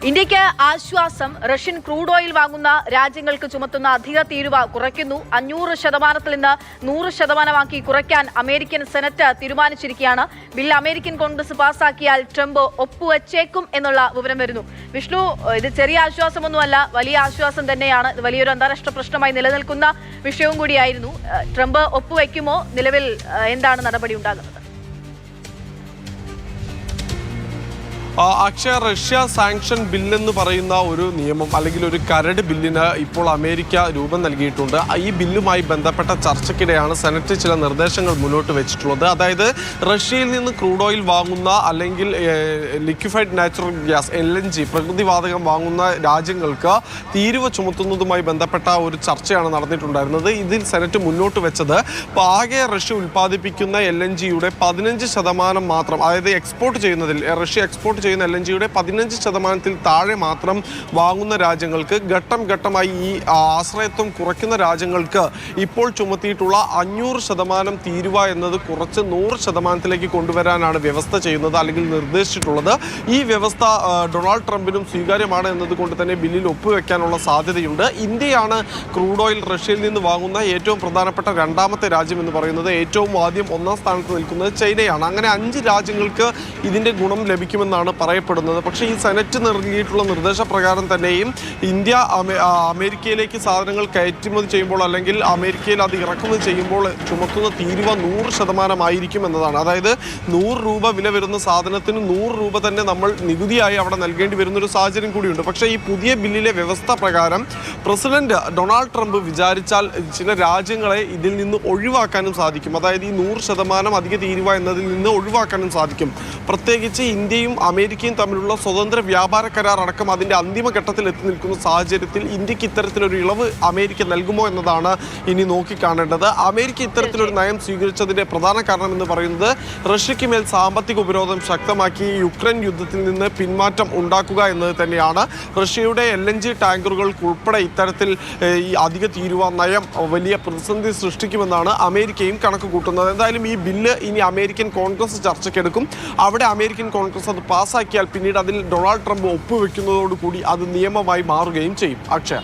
ഇന്ത്യക്ക് ആശ്വാസം. Russian crude oil വാങ്ങുന്ന രാജ്യങ്ങൾക്ക് ചുമത്തുന്ന അധിക തീരുവ കുറയ്ക്കുന്നു. 500% നിന്ന് 100% കുറയ്ക്കാൻ അമേരിക്കൻ സെനറ്റ് തീരുമാനിച്ചിരിക്കുകയാണ്. ബിൽ അമേരിക്കൻ കോൺഗ്രസ് പാസാക്കിയാൽ ട്രംപ് ഒപ്പുവച്ചേക്കും എന്നുള്ള വിവരം വരുന്നു. വിഷ്ണു, ഇത് ചെറിയ ആശ്വാസമൊന്നുമല്ല, വലിയ ആശ്വാസം തന്നെയാണ്. ഇത് വലിയൊരു അന്താരാഷ്ട്ര പ്രശ്നമായി നിലനിൽക്കുന്ന വിഷയവും കൂടിയായിരുന്നു. ട്രംപ് ഒപ്പുവയ്ക്കുമോ? നിലവിൽ എന്താണ് നടപടി ഉണ്ടാകുന്നത്? അക്ഷയ, റഷ്യ സാങ്ഷൻ ബില്ലെന്ന് പറയുന്ന ഒരു നിയമം അല്ലെങ്കിൽ ഒരു കരട് ബില്ലിന് ഇപ്പോൾ അമേരിക്ക രൂപം നൽകിയിട്ടുണ്ട്. ഈ ബില്ലുമായി ബന്ധപ്പെട്ട ചർച്ചയ്ക്കിടെയാണ് സെനറ്റ് ചില നിർദ്ദേശങ്ങൾ മുന്നോട്ട് വെച്ചിട്ടുള്ളത്. അതായത് റഷ്യയിൽ നിന്ന് ക്രൂഡ് ഓയിൽ വാങ്ങുന്ന അല്ലെങ്കിൽ ലിക്വിഫൈഡ് നാച്ചുറൽ ഗ്യാസ് LNG പ്രകൃതിവാതകം വാങ്ങുന്ന രാജ്യങ്ങൾക്ക് തീരുവ ചുമത്തുന്നതുമായി ബന്ധപ്പെട്ട ഒരു ചർച്ചയാണ് നടന്നിട്ടുണ്ടായിരുന്നത്. ഇതിൽ സെനറ്റ് മുന്നോട്ട് വെച്ചത് ആകെ റഷ്യ ഉൽപ്പാദിപ്പിക്കുന്ന LNGയുടെ 15% മാത്രം, അതായത് എക്സ്പോർട്ട് ചെയ്യുന്നതിൽ റഷ്യ എക്സ്പോർട്ട് ചെയ്യുന്ന LNGയുടെ 15% താഴെ മാത്രം വാങ്ങുന്ന രാജ്യങ്ങൾക്ക് ഘട്ടം ഘട്ടമായി ഈ ആശ്രയത്വം കുറയ്ക്കുന്ന രാജ്യങ്ങൾക്ക് ഇപ്പോൾ ചുമത്തിയിട്ടുള്ള 500% തീരുവ എന്നത് കുറച്ച് 100%ലേക്ക് കൊണ്ടുവരാനാണ് വ്യവസ്ഥ ചെയ്യുന്നത് അല്ലെങ്കിൽ നിർദ്ദേശിച്ചിട്ടുള്ളത്. ഈ വ്യവസ്ഥ ഡൊണാൾഡ് ട്രംപിനും സ്വീകാര്യമാണ് എന്നതുകൊണ്ട് തന്നെ ബില്ലിൽ ഒപ്പുവെക്കാനുള്ള സാധ്യതയുണ്ട്. ഇന്ത്യയാണ് ക്രൂഡ് ഓയിൽ റഷ്യയിൽ നിന്ന് വാങ്ങുന്ന ഏറ്റവും പ്രധാനപ്പെട്ട രണ്ടാമത്തെ രാജ്യം എന്ന് പറയുന്നത്. ഏറ്റവും ആദ്യം ഒന്നാം സ്ഥാനത്ത് നിൽക്കുന്നത് ചൈനയാണ്. അങ്ങനെ 5 രാജ്യങ്ങൾക്ക് ഇതിൻ്റെ ഗുണം ലഭിക്കുമെന്നാണ് പറയപ്പെടുന്നത്. പക്ഷേ ഈ സെനറ്റ് നൽകിയിട്ടുള്ള നിർദ്ദേശപ്രകാരം തന്നെയും ഇന്ത്യ അമേരിക്കയിലേക്ക് സാധനങ്ങൾ കയറ്റുമതി ചെയ്യുമ്പോൾ അല്ലെങ്കിൽ അമേരിക്കയിൽ അത് ഇറക്കുമതി ചെയ്യുമ്പോൾ ചുമത്തുന്ന തീരുവ 100% ആയിരിക്കും എന്നതാണ്. അതായത് 100 രൂപ വില വരുന്ന സാധനത്തിന് 100 രൂപ തന്നെ നമ്മൾ നികുതിയായി അവിടെ നൽകേണ്ടി വരുന്നൊരു സാഹചര്യം കൂടിയുണ്ട്. പക്ഷേ ഈ പുതിയ ബില്ലിലെ വ്യവസ്ഥ പ്രകാരം പ്രസിഡന്റ് ഡൊണാൾഡ് ട്രംപ് വിചാരിച്ചാൽ ചില രാജ്യങ്ങളെ ഇതിൽ നിന്ന് ഒഴിവാക്കാനും സാധിക്കും. അതായത് ഈ 100% അധിക തീരുവ എന്നതിൽ നിന്ന് ഒഴിവാക്കാനും സാധിക്കും. പ്രത്യേകിച്ച് ഇന്ത്യയും അമേരിക്കയും തമ്മിലുള്ള സ്വതന്ത്ര വ്യാപാര കരാർ അടക്കം അതിൻ്റെ അന്തിമഘട്ടത്തിൽ എത്തി നിൽക്കുന്ന സാഹചര്യത്തിൽ ഇന്ത്യക്ക് ഇത്തരത്തിലൊരു ഇളവ് അമേരിക്ക നൽകുമോ എന്നതാണ് ഇനി നോക്കിക്കാണേണ്ടത്. അമേരിക്ക ഇത്തരത്തിലൊരു നയം സ്വീകരിച്ചതിൻ്റെ പ്രധാന കാരണം എന്ന് പറയുന്നത് റഷ്യയ്ക്ക് മേൽ സാമ്പത്തിക ഉപരോധം ശക്തമാക്കി യുക്രൈൻ യുദ്ധത്തിൽ നിന്ന് പിന്മാറ്റം ഉണ്ടാക്കുക എന്നത് തന്നെയാണ്. റഷ്യയുടെ LNG ടാങ്കറുകൾക്കുൾപ്പെടെ ഇത്തരത്തിൽ ഈ അധിക തീരുവ നയം വലിയ പ്രതിസന്ധി സൃഷ്ടിക്കുമെന്നാണ് അമേരിക്കയും കണക്ക് കൂട്ടുന്നത്. എന്തായാലും ഈ ബില്ല് ഇനി അമേരിക്കൻ കോൺഗ്രസ് ചർച്ചയ്ക്കെടുക്കും. അവിടെ അമേരിക്കൻ കോൺഗ്രസ് അത് പാസ്സാക്കിയാൽ പിന്നീട് അതിൽ ഡൊണാൾഡ് ട്രംപ് ഒപ്പുവെക്കുന്നതോടുകൂടി അത് നിയമമായി മാറുകയും ചെയ്യും. അക്ഷയ.